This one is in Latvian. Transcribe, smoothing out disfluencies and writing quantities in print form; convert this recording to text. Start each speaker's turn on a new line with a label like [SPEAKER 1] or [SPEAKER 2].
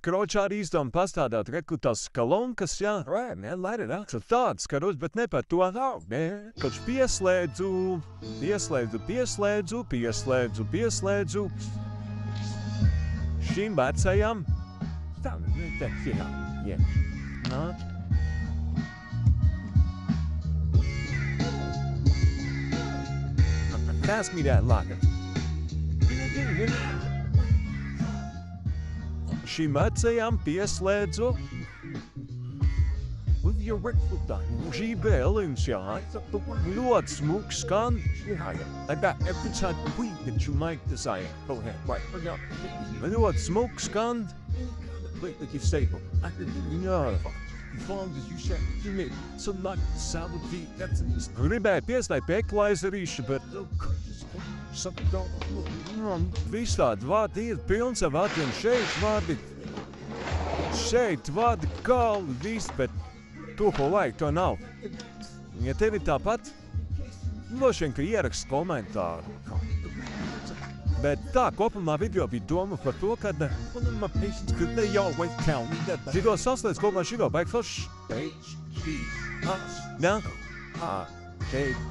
[SPEAKER 1] Kročā arī izdevām pastādāt, kur tās kolonkas, jā.
[SPEAKER 2] Right, man, light it up.
[SPEAKER 1] Tāds skaros, bet ne par to. Kad pieslēdzu. Šīm vecajām.
[SPEAKER 2] Stop it. That shit out. Yeah.
[SPEAKER 1] Nā.
[SPEAKER 2] Pass me that locker.
[SPEAKER 1] Šīm vecajām pieslēdzu.
[SPEAKER 2] With your work foot done.
[SPEAKER 1] Šī bēliņš, jā. Ļoti smuks skan.
[SPEAKER 2] I got every type of weed that you might desire. Go ahead. Right.
[SPEAKER 1] Ļoti smuks skan.
[SPEAKER 2] Like you say, I can do
[SPEAKER 1] Jā.
[SPEAKER 2] as long as you share you make some like sour beat. That's an easy.
[SPEAKER 1] Gribēju pieslēgt pie equalizerīša, bet
[SPEAKER 2] Something don't.
[SPEAKER 1] visādi vārdi ir pilns ar vārdiem. Šeit vārdi galvi viss, bet to, ko vajag, to nav. Ja tev ir tāpat, droši vien, ka ieraksts komentāru. Bet tā kopumā video bija doma par to, ka
[SPEAKER 2] One of my patients, cause they always tell me that the
[SPEAKER 1] šito saslēdz kopumā šito baigi foršs.
[SPEAKER 2] H-G-S
[SPEAKER 1] Jā.
[SPEAKER 2] R-K-U-S